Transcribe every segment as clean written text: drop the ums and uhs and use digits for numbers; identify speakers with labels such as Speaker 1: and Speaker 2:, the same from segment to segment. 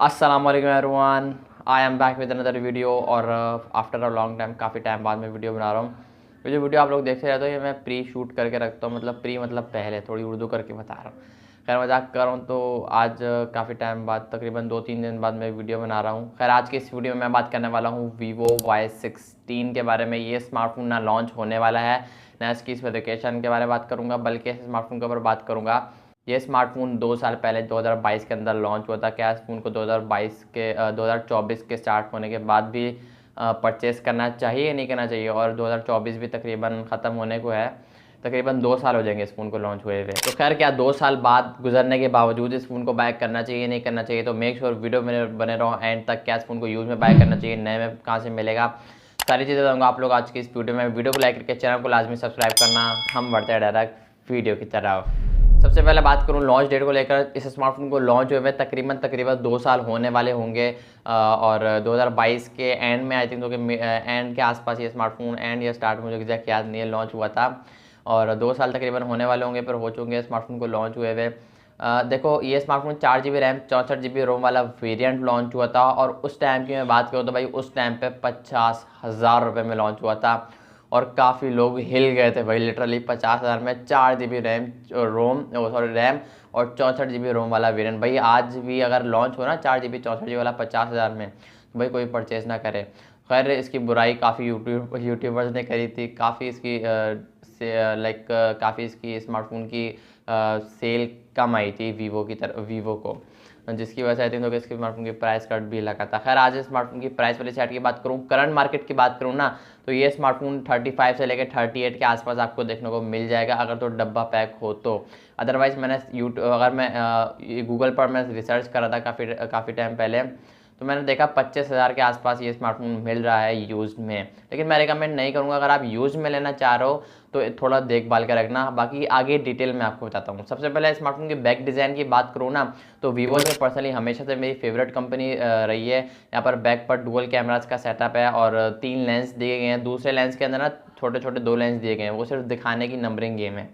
Speaker 1: अस्सलाम वालेकुम everyone, I am back with another video. और आफ्टर अ लॉन्ग टाइम, काफ़ी टाइम बाद मैं वीडियो बना रहा हूँ। ये जो वीडियो आप लोग देखते रहते हो ये मैं प्री शूट करके रखता हूँ, मतलब प्री मतलब पहले, थोड़ी उर्दू करके बता रहा हूँ। खैर मजाक कर रहा हूँ। तो आज काफ़ी टाइम बाद, तकरीबन 2-3 दिन बाद मैं वीडियो बना रहा हूँ। खैर आज की इस वीडियो में मैं बात करने वाला हूँ वीवो Y16 के बारे में। ये स्मार्टफोन ना लॉन्च होने वाला है, ना इसकी स्पेसिफिकेशन के बारे में बात करूँगा, बल्कि इस स्मार्टफोन के ऊपर बात करूँगा। ये स्मार्टफोन 2 साल पहले 2022 के अंदर लॉन्च हुआ था। क्या इस फ़ोन को 2024 के स्टार्ट होने के बाद भी परचेस करना चाहिए या नहीं करना चाहिए? और 2024 भी तकरीबन ख़त्म होने को है, तकरीबन 2 साल हो जाएंगे इस फ़ोन को लॉन्च हुए हुए। तो खैर क्या 2 साल बाद गुजरने के बावजूद इस फ़ोन को बाय करना चाहिए नहीं करना चाहिए? तो मेक श्योर वीडियो में बने रहो एंड तक। क्या इस फ़ोन को यूज़ में बाय करना चाहिए, नए में कहाँ से मिलेगा, सारी चीज़ें बताऊँगा आप लोग आज की इस वीडियो को लाइक करके चैनल को लाजमी सब्सक्राइब करना। हम बढ़ते हैं डायरेक्ट वीडियो की तरफ। सबसे पहले बात करूं लॉन्च डेट को लेकर। इस स्मार्टफोन को लॉन्च हुए हुए तकरीबन 2 साल होने वाले होंगे। और 2022 के एंड में, आई थिंक तो एंड के आसपास ये स्मार्टफोन, एंड या स्टार्ट, मुझे एग्जैक्ट याद नहीं है, लॉन्च हुआ था। और 2 साल तकरीबन होने वाले होंगे, पर हो चुके हैं स्मार्टफोन को लॉन्च हुए हुए। देखो ये स्मार्टफोन 4 GB रैम 64 GB रोम वाला वेरिएंट लॉन्च हुआ था। और उस टाइम की मैं बात करूँ तो भाई उस टाइम पे 50,000 रुपये में लॉन्च हुआ था। और काफ़ी लोग हिल गए थे भाई, लिटरली 50,000 में 4 GB रैम रैम और 64 GB रोम वाला वेरिएंट। भाई आज भी अगर लॉन्च हो ना 4 GB 64 GB वाला 50,000 में, तो भाई कोई परचेज़ ना करे। खैर इसकी बुराई काफ़ी यूट्यूबर्स ने करी थी, काफ़ी इसकी काफ़ी इसकी स्मार्टफोन की सेल कम आई थी वीवो को, जिसकी वजह से आई थिंक तो इसके स्मार्टफोन की प्राइस कट भी लगा था। खैर आज स्मार्टफोन की प्राइस वाली साइड की बात करूँ, करंट मार्केट की बात करूँ ना, तो ये स्मार्टफोन 35 से लेकर 38 के आसपास आपको देखने को मिल जाएगा, अगर तो डब्बा पैक हो तो। अदरवाइज़ मैंने अगर मैं गूगल पर मैं रिसर्च कर रहा था काफ़ी टाइम पहले, तो मैंने देखा 25,000 के आसपास ये स्मार्टफोन मिल रहा है यूज़ में। लेकिन मैं रिकमेंड नहीं करूँगा, अगर आप यूज़ में लेना चाह रहे हो तो थोड़ा देखभाल कर रखना। बाकी आगे डिटेल में आपको बताता हूँ। सबसे पहले स्मार्टफोन की बैक डिज़ाइन की बात करूँ ना, तो वीवो में पर्सनली हमेशा से मेरी फेवरेट कंपनी रही है। यहाँ पर बैक पर डुअल कैमराज का सेटअप है और 3 लेंस दिए गए हैं। दूसरे लेंस के अंदर ना छोटे छोटे 2 लेंस दिए गए हैं, वो सिर्फ दिखाने की नंबरिंग गेम है,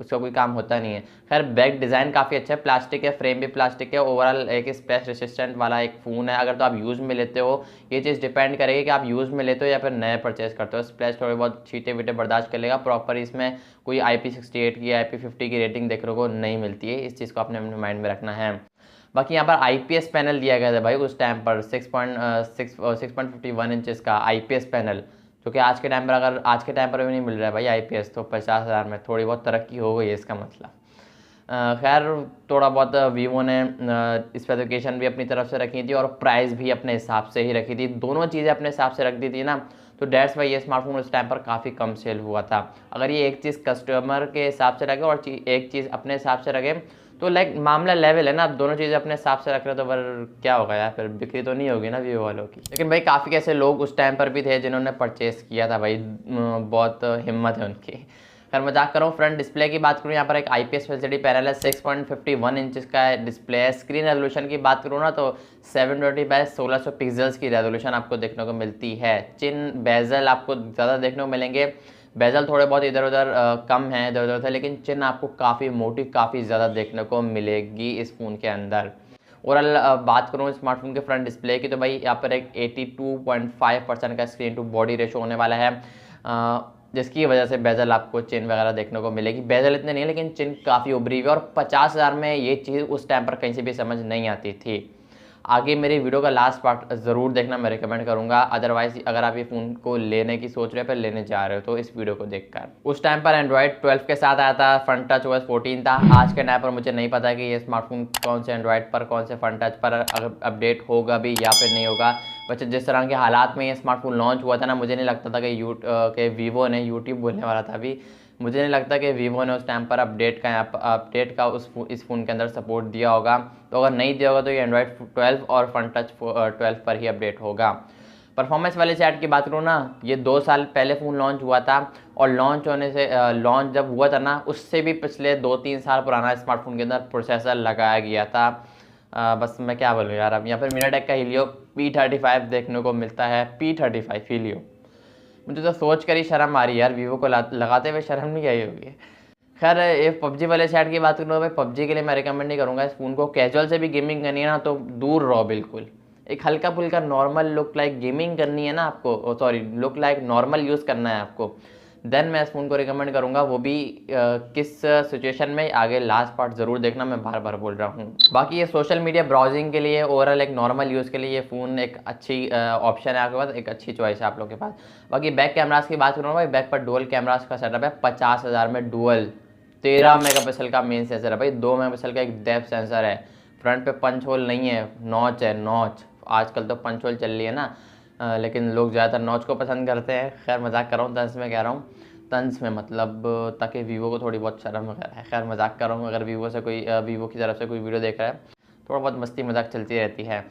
Speaker 1: उसका कोई काम होता नहीं है। खैर बैक डिज़ाइन काफ़ी अच्छा है, प्लास्टिक है, फ्रेम भी प्लास्टिक है। ओवरऑल एक स्पेस रेसिस्टेंट वाला एक फ़ोन है। अगर तो आप यूज़ में लेते हो, ये चीज़ डिपेंड करेगी कि आप यूज़ में लेते हो या फिर नए परचेज करते हो। स्प्लैश थोड़े बहुत छीटे वीटे बर्दाश्त कर लेगा, प्रॉपर इसमें कोई IP68 की IP50 की रेटिंग देखने को नहीं मिलती है। इस चीज़ को आपने अपने माइंड में रखना है। बाकी यहाँ पर IPS पैनल दिया गया था भाई उस टाइम पर 6.51 इंचज़ का IPS पैनल, जो कि आज के टाइम पर भी नहीं मिल रहा है भाई IPS। तो 50,000 में थोड़ी बहुत तरक्की हो गई है इसका मतलब। खैर थोड़ा बहुत वीवो ने स्पेसिफिकेशन भी अपनी तरफ से रखी थी और प्राइस भी अपने हिसाब से ही रखी थी। दोनों चीज़ें अपने हिसाब से रख दी थी ना, तो डेट्स वाई ये स्मार्टफोन उस टाइम पर काफ़ी कम सेल हुआ था। अगर ये एक चीज़ कस्टमर के हिसाब से रखे और एक चीज़ अपने हिसाब से रखे, तो लाइक मामला लेवल है ना। अब दोनों चीज़ें अपने हिसाब से रख रहे तो फिर क्या होगा यार, फिर बिक्री तो नहीं होगी ना वीवो वालों की। लेकिन भाई काफ़ी ऐसे लोग उस टाइम पर भी थे जिन्होंने परचेस किया था भाई, बहुत हिम्मत है उनकी। खैर मजाक करूँ, फ्रंट डिस्प्ले की बात करूँ, यहाँ पर एक IPS एलसीडी पैनल है, 6.51 इंचज़ का डिस्प्ले है। स्क्रीन रेजोल्यूशन की बात करूँ ना, तो 720x1600 पिक्सल्स की रेजोल्यूशन आपको देखने को मिलती है। चिन बेजल आपको ज़्यादा देखने को मिलेंगे, बेजल थोड़े बहुत इधर उधर कम है, इधर उधर थे, लेकिन चिन आपको काफ़ी मोटी, काफ़ी ज़्यादा देखने को मिलेगी इस फ़ोन के अंदर। ओवरऑल बात करूँ स्मार्टफोन के फ्रंट डिस्प्ले की, तो भाई यहाँ पर एक 82.5% का स्क्रीन टू बॉडी रेशो होने वाला है, जिसकी वजह से बेजल आपको चिन वगैरह देखने को मिलेगी। बेजल इतने नहीं है, लेकिन चिन काफ़ी उभरी हुई है। और 50,000 में ये चीज़ उस टाइम पर कहीं से भी समझ नहीं आती थी। आगे मेरी वीडियो का लास्ट पार्ट ज़रूर देखना, मैं रिकमेंड करूँगा। अदरवाइज अगर आप ये फ़ोन को लेने की सोच रहे हो, फिर लेने जा रहे हो, तो इस वीडियो को देखकर। उस टाइम पर एंड्रॉयड 12 के साथ आया था, फ्रंट टच OS 14 था। आज के टाइम पर मुझे नहीं पता कि ये स्मार्टफोन कौन से एंड्रॉयड पर, कौन से फ्रंट टच पर अपडेट होगा भी या फिर नहीं होगा। बच्चे जिस तरह के हालात में ये स्मार्टफोन लॉन्च हुआ था ना, मुझे नहीं लगता था कि वीवो ने, यूट्यूब बोलने वाला था अभी, मुझे नहीं लगता कि वीवो ने उस टाइम पर अपडेट का इस फ़ोन के अंदर सपोर्ट दिया होगा। तो अगर नहीं दिया होगा तो ये एंड्रॉयड 12 और फ्रंट टच 12 पर ही अपडेट होगा। परफॉर्मेंस वाले साइड की बात करूँ ना, ये 2 साल पहले फ़ोन लॉन्च हुआ था। और लॉन्च जब हुआ था ना, उससे भी पिछले 2-3 साल पुराना स्मार्टफोन के अंदर प्रोसेसर लगाया गया था। बस मैं क्या बोलूँ यार। अब यहाँ पर मीडियाटेक का हीलियो P35 देखने को मिलता है, P35 हीलियो। मुझे तो सोच कर ही शर्म आ रही है यार, वीवो को लगाते हुए शर्म नहीं आई होगी। खैर ये पबजी वाले साइड की बात करूँ भाई, पबजी के लिए मैं रिकमेंड नहीं करूँगा इस फ़ोन को। कैजुअल से भी गेमिंग करनी है ना तो दूर रहो बिल्कुल। एक हल्का फुल्का नॉर्मल लुक लाइक गेमिंग करनी है ना आपको, sorry look like normal use करना है आपको, देन मैं इस फ़ोन को रिकमेंड करूँगा। वो भी किस सिचुएशन में, आगे लास्ट पार्ट ज़रूर देखना, मैं बार बार बोल रहा हूँ। बाकी ये सोशल मीडिया ब्राउजिंग के लिए, ओवरऑल एक नॉर्मल यूज़ के लिए ये फ़ोन एक अच्छी ऑप्शन है आपके पास, एक अच्छी चॉइस है आप लोग के पास। बाकी बैक कैमरास की बात करूँ भाई, बैक पर डुअल कैमरास का सेटअप है 50,000 में डुअल। 13 मेगापिक्सल का मेन सेंसर है भाई, 2 मेगापिक्सल का एक डेप्थ सेंसर है। फ्रंट पे पंच होल नहीं है, नॉच है, नॉच। आजकल तो पंच होल चल रही है ना, लेकिन लोग ज़्यादातर नॉच को पसंद करते हैं। खैर मजाक कर रहा हूँ, तंज में कह रहा हूँ, तंज में मतलब ताकि वीवो को थोड़ी बहुत शर्म वगैरह है। खैर मजाक कर रहा हूँ, अगर वीवो से कोई वीवो की तरफ से कोई वीडियो देख रहा है, थोड़ा बहुत मस्ती मजाक चलती रहती है।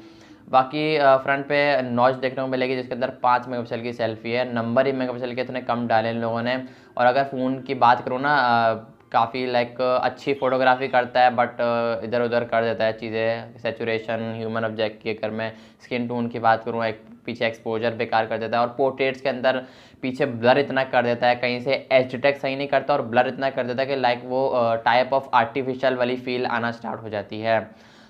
Speaker 1: बाकी फ्रंट पे नॉच देखने को मिलेगी जिसके अंदर 5 मेगापिक्सल की सेल्फी है। नंबर ही मेगापिक्सल के इतने कम डाले इन लोगों ने। और अगर फ़ोन की बात करूँ ना, काफ़ी लाइक अच्छी फ़ोटोग्राफी करता है, बट इधर उधर कर देता है चीज़ें, सेचुरेशन, ह्यूमन ऑब्जेक्ट की, अगर मैं स्किन टोन की बात करूँ, एक पीछे एक्सपोजर बेकार कर देता है। और पोर्ट्रेट्स के अंदर पीछे ब्लर इतना कर देता है, कहीं से एच टेक सही नहीं करता और ब्लर इतना कर देता है कि लाइक वो टाइप ऑफ आर्टिफिशियल वाली फील आना स्टार्ट हो जाती है।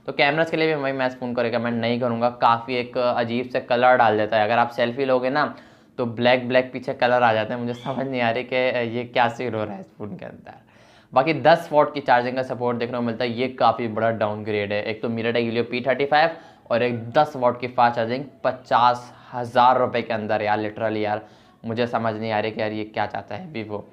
Speaker 1: तो कैमरास के लिए भी मैं इस फ़ोन को रिकमेंड नहीं करूँगा। काफ़ी एक अजीब से कलर डाल देता है। अगर आप सेल्फी लोगे ना तो ब्लैक ब्लैक पीछे कलर आ जाते हैं। मुझे समझ नहीं आ रही कि ये क्या सीन हो रहा है इस फ़ोन के अंदर। बाकी 10 वॉट की चार्जिंग का सपोर्ट देखने को मिलता है, ये काफ़ी बड़ा डाउनग्रेड है। एक तो MediaTek Helio P35 और एक 10 वॉट की फास्ट चार्जिंग 50,000 रुपये के अंदर। यार लिटरली यार मुझे समझ नहीं आ रही कि यार ये क्या चाहता है वीवो।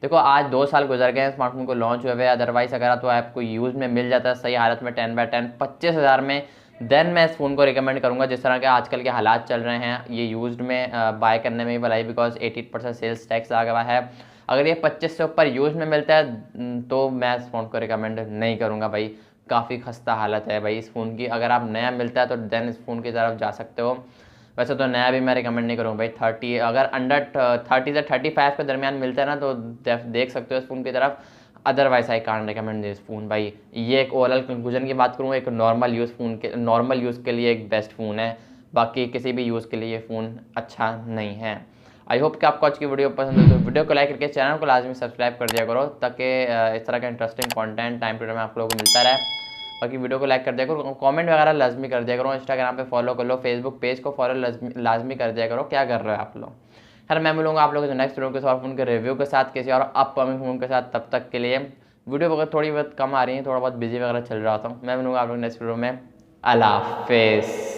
Speaker 1: देखो आज 2 साल गुजर गए हैं स्मार्टफोन को लॉन्च हुए हुए, अदरवाइज़ अगर तो आपको यूज़ में मिल जाता है सही हालत में 10/10 25,000 में, देन मैं इस फ़ोन को रिकमेंड करूँगा। जिस तरह के आजकल के हालात चल रहे हैं, ये यूज्ड में बाय करने में ही भलाई, बिकॉज 88% सेल्स टैक्स आ गया है। अगर ये 25 से ऊपर यूज़ में मिलता है तो मैं इस फ़ोन को रिकमेंड नहीं करूँगा भाई। काफ़ी खस्ता हालत है भाई इस फ़ोन की। अगर आप नया मिलता है तो देन इस फ़ोन की तरफ जा सकते हो। वैसे तो नया भी मैं रिकमेंड नहीं करूँगा भाई। 30 अगर अंडर 30 से 35 के दरमियान मिलता है ना तो देख सकते हो इस फ़ोन की तरफ। Otherwise I can't recommend this phone भाई। ये एक ओवरऑल कंक्लूजन की बात करूँ, एक नॉर्मल यूज़ के लिए एक बेस्ट फ़ोन है। बाकी किसी भी यूज़ के लिए ये फ़ोन अच्छा नहीं है। आई होप कि आपको आज की वीडियो पसंद हो तो वीडियो को लाइक करके चैनल को लाजमी सब्सक्राइब कर दिया करो, ताकि इस तरह का interesting content time to time आप लोगों को मिलता रहे। बाकी वीडियो को लाइक कर दिया करो, कमेंट वगैरह लाजमी कर दिया करो, इंस्टाग्राम पे फॉलो कर लो, फेसबुक पेज को फॉलो लाजमी कर दिया करो। क्या कर रहे हो आप लोग? खैर मैं मिलूंगा आप लोगों से नेक्स्ट वीडियो के साथ, फ़ोन के रिव्यू के साथ, किसी और अपकमिंग फ़ोन के साथ। तब तक के लिए वीडियो वगैरह थोड़ी बहुत कम आ रही है, थोड़ा बहुत बिजी वगैरह चल रहा था। मैं मिलूंगा आप लोग नेक्स्ट वीडियो में। अल्लाह हाफिज़।